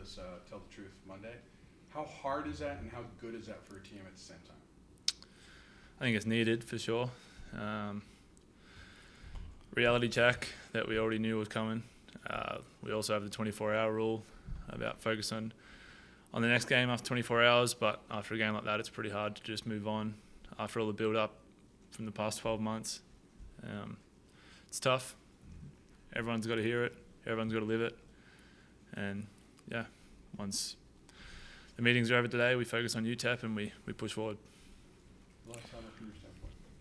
this Tell the Truth Monday. How hard is that, and how good is that for a team at the same time? I think it's needed for sure. Reality check that we already knew was coming. We also have the 24-hour rule about focus on the next game after 24 hours, but after a game like that, it's pretty hard to just move on after all the build-up from the past 12 months. It's tough. Everyone's got to hear it. Everyone's got to live it. And, yeah, once the meetings are over today, we focus on UTEP and we push forward.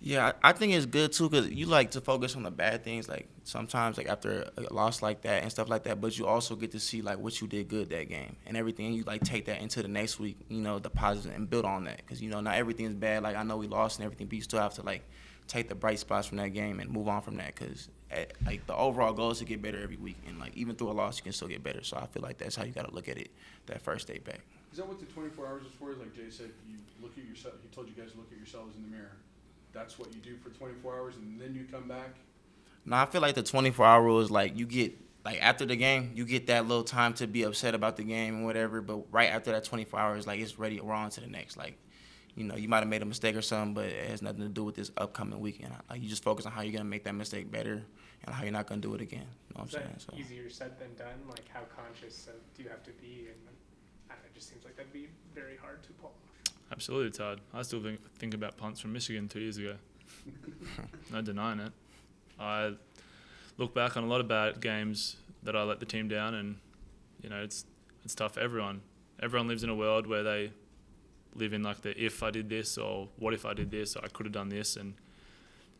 Yeah, I think it's good too because you like to focus on the bad things, like sometimes like after a loss like that and stuff like that. But you also get to see like what you did good that game and everything. You like take that into the next week, the positive and build on that because not everything is bad. Like I know we lost and everything, but you still have to like take the bright spots from that game and move on from that because like the overall goal is to get better every week and like even through a loss you can still get better. So I feel like that's how you got to look at it that first day back. Is that what the 24 hours is for? Is like Jay said, you look at yourself. He told you guys to look at yourselves in the mirror. That's what you do for 24 hours, and then you come back? No, I feel like the 24-hour rule is like you get, like after the game, you get that little time to be upset about the game and whatever, but right after that 24 hours, like it's ready, we're on to the next. Like, you might have made a mistake or something, but it has nothing to do with this upcoming weekend. Like you just focus on how you're going to make that mistake better and how you're not going to do it again. You know what I'm saying? So easier said than done? Like how conscious do you have to be? And it just seems like that'd be very hard to pull off. Absolutely, it's hard. I still think about punts from Michigan 2 years ago. No denying it. I look back on a lot of bad games that I let the team down, and it's tough for everyone. Everyone lives in a world where they live in like the if I did this or what if I did this or I could have done this, and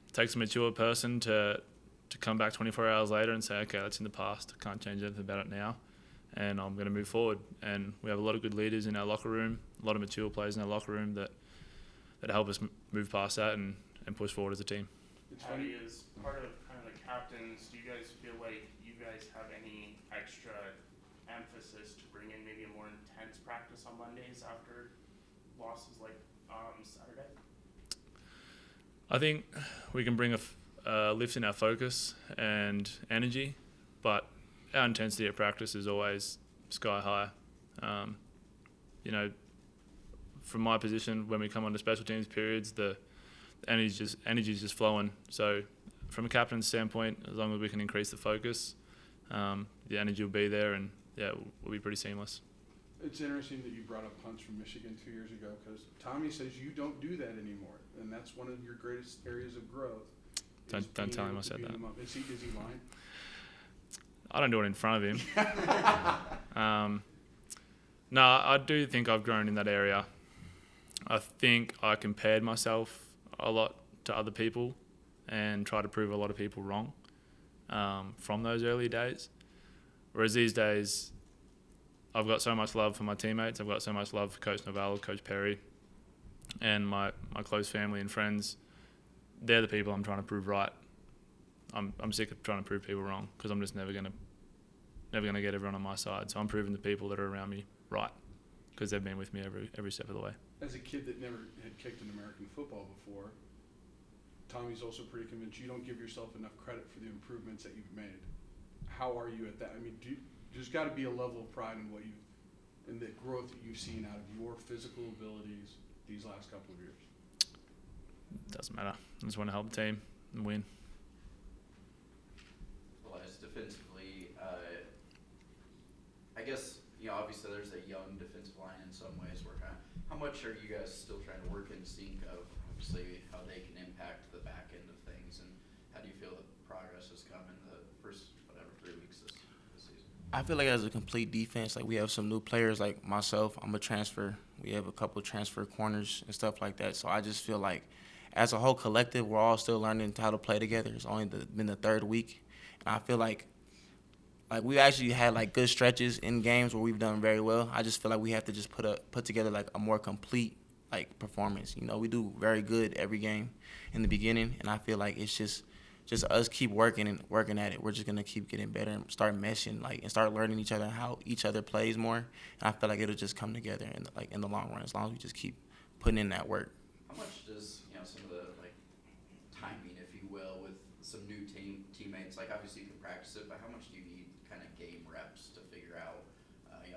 it takes a mature person to come back 24 hours later and say, okay, that's in the past. I can't change anything about it now, and I'm going to move forward. And we have a lot of good leaders in our locker room, a lot of mature players in our locker room that help us move past that and push forward as a team. Patty, as part of kind of the captains, do you guys feel like you guys have any extra emphasis to bring in maybe a more intense practice on Mondays after losses like Saturday? I think we can bring a lift in our focus and energy, but our intensity at practice is always sky high. From my position, when we come onto special teams periods, the energy is just flowing. So from a captain's standpoint, as long as we can increase the focus, the energy will be there, and we'll be pretty seamless. It's interesting that you brought up punts from Michigan 2 years ago because Tommy says you don't do that anymore, and that's one of your greatest areas of growth. Don't tell him I said that. Is he lying? I don't do it in front of him. No, I do think I've grown in that area. I think I compared myself a lot to other people and tried to prove a lot of people wrong from those early days. Whereas these days, I've got so much love for my teammates. I've got so much love for Coach Novell, Coach Perry, and my close family and friends. They're the people I'm trying to prove right. I'm sick of trying to prove people wrong because I'm just never gonna get everyone on my side. So I'm proving the people that are around me right because they've been with me every step of the way. As a kid that never had kicked an American football before, Tommy's also pretty convinced you don't give yourself enough credit for the improvements that you've made. How are you at that? I mean, there's got to be a level of pride in the growth that you've seen out of your physical abilities these last couple of years. Doesn't matter. I just want to help the team and win. Well, as defensively, I guess, obviously there's a young defensive line in some ways. How much are you guys still trying to work in sync of, obviously, how they can impact the back end of things, and how do you feel the progress has come in the first, 3 weeks this season? I feel like as a complete defense, like we have some new players like myself. I'm a transfer. We have a couple of transfer corners and stuff like that. So I just feel like as a whole collective, we're all still learning how to play together. It's only been the third week. And I feel like we actually had like good stretches in games where we've done very well. I just feel like we have to just put together like a more complete like performance. We do very good every game in the beginning, and I feel like it's just us keep working at it. We're just gonna keep getting better and start meshing and start learning each other and how each other plays more. And I feel like it'll just come together in the long run as long as we just keep putting in that work. How much does some of the timing, if you will, with some new teammates, obviously you can practice it, but how much do you need kind of game reps to figure out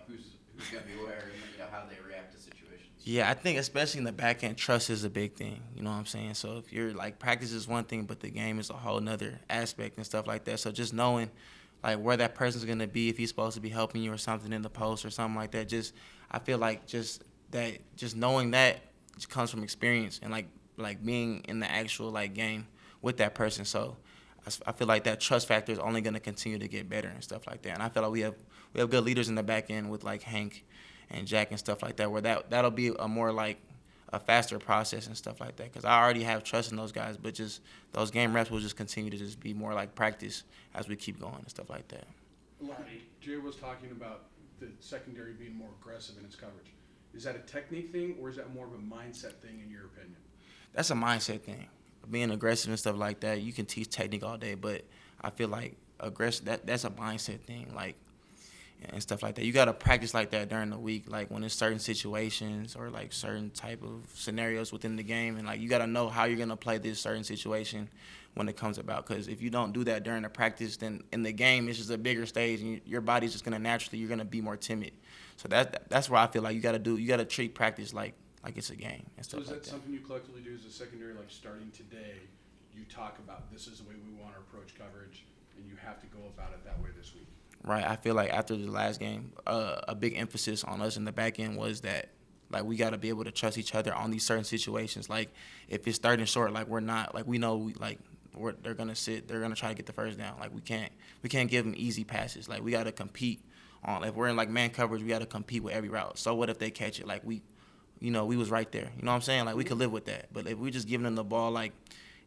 who's just gotta be aware, and you know how they react to situations. Yeah, I think especially in the back end, trust is a big thing. You know what I'm saying? So if you're like practice is one thing, but the game is a whole nother aspect and stuff like that. So just knowing like where that person's gonna be, if he's supposed to be helping you or something in the post or something like that. Just I feel like just knowing that just comes from experience and like being in the actual like game with that person. So I feel like that trust factor is only gonna continue to get better and stuff like that. And I feel like we have good leaders in the back end with like Hank and Jack and stuff like that, where that'll be a more like a faster process and stuff like that. Because I already have trust in those guys, but just those game reps will just continue to just be more like practice as we keep going and stuff like that. Jay was talking about the secondary being more aggressive in its coverage. Is that a technique thing, or is that more of a mindset thing, in your opinion? That's a mindset thing. Being aggressive and stuff like that, you can teach technique all day, but I feel like that's a mindset thing. Like, and stuff like that. You got to practice like that during the week, like when there's certain situations or like certain type of scenarios within the game, and like you got to know how you're going to play this certain situation when it comes about. Because if you don't do that during the practice, then in the game it's just a bigger stage, and your body's just going to you're going to be more timid. So that's where I feel like you got to treat practice like it's a game and So stuff is like that that. something you collectively do as a secondary, like starting today, you talk about this is the way we want to approach coverage, and you have to go about it that way this week? Right. I feel like after the last game, a big emphasis on us in the back end was that, like, we got to be able to trust each other on these certain situations. Like, if it's third and short, like, we're not, like, we know, they're going to sit, they're going to try to get the first down. Like, we can't give them easy passes. Like, we got to compete on, if we're in, like, man coverage, we got to compete with every route. So what if they catch it? Like, we was right there. You know what I'm saying? Like, we could live with that. But if we just giving them the ball, like,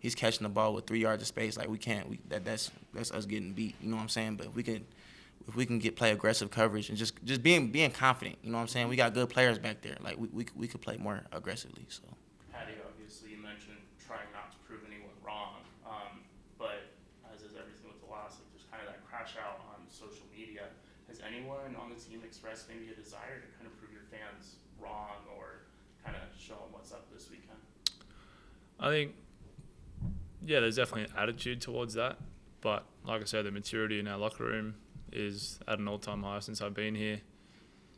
he's catching the ball with 3 yards of space, like, we can't, that's us getting beat. You know what I'm saying? But if we can play aggressive coverage and just being confident, you know what I'm saying? We got good players back there. Like we could play more aggressively. So. Patty, obviously you mentioned trying not to prove anyone wrong, but as is everything with the loss, like there's kind of that crash out on social media. Has anyone on the team expressed maybe a desire to kind of prove your fans wrong or kind of show them what's up this weekend? I think, yeah, there's definitely an attitude towards that. But like I said, the maturity in our locker room is at an all-time high since I've been here.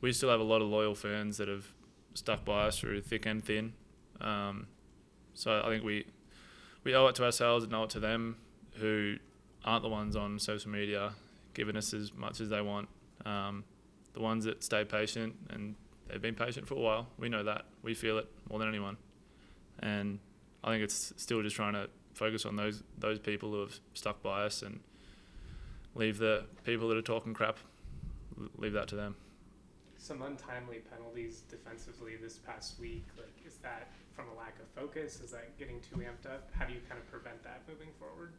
We still have a lot of loyal fans that have stuck by us through thick and thin. So I think we owe it to ourselves and owe it to them, who aren't the ones on social media giving us as much as they want. The ones that stay patient, and they've been patient for a while. We know that. We feel it more than anyone. And I think it's still just trying to focus on those people who have stuck by us and leave the people that are talking crap, leave that to them. Some untimely penalties defensively this past week. Like, is that from a lack of focus? Is that getting too amped up? How do you kind of prevent that moving forward?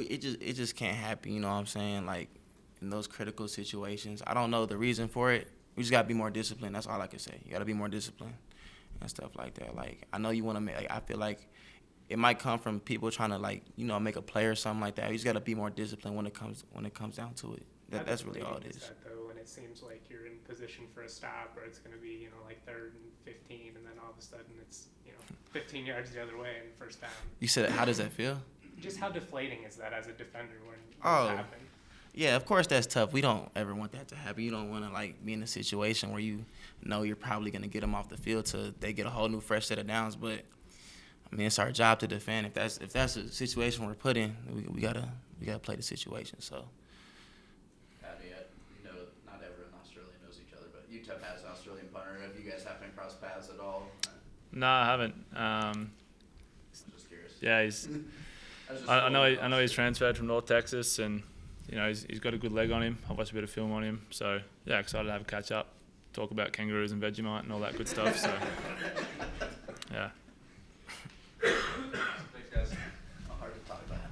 It just can't happen. You know what I'm saying? Like in those critical situations, I don't know the reason for it. We just gotta be more disciplined. That's all I can say. You gotta be more disciplined and stuff like that. Like I know you want to make. Like, I feel like it might come from people trying to make a play or something like that. You just gotta be more disciplined when it comes down to it. That's really all it is. That, though, when it seems like you're in position for a stop, or it's going to be like 3rd and 15, and then all of a sudden it's 15 yards the other way and first down. You said, how does that feel? Just how deflating is that as a defender when Oh. it's happened? Yeah, of course that's tough. We don't ever want that to happen. You don't want to be in a situation where you know you're probably gonna get them off the field till they get a whole new fresh set of downs. But I mean, it's our job to defend. If that's a situation we're put in, we gotta play the situation. So. Patty, I know not everyone in Australia knows each other, but UTEP has an Australian punter. Have you guys happened to cross paths at all? No, I haven't. I'm just curious. Yeah, I know he's trying. transferred from North Texas, and he's got a good leg on him. I've watched a bit of film on him, so yeah, excited to have a catch up, talk about kangaroos and Vegemite and all that good stuff. So yeah.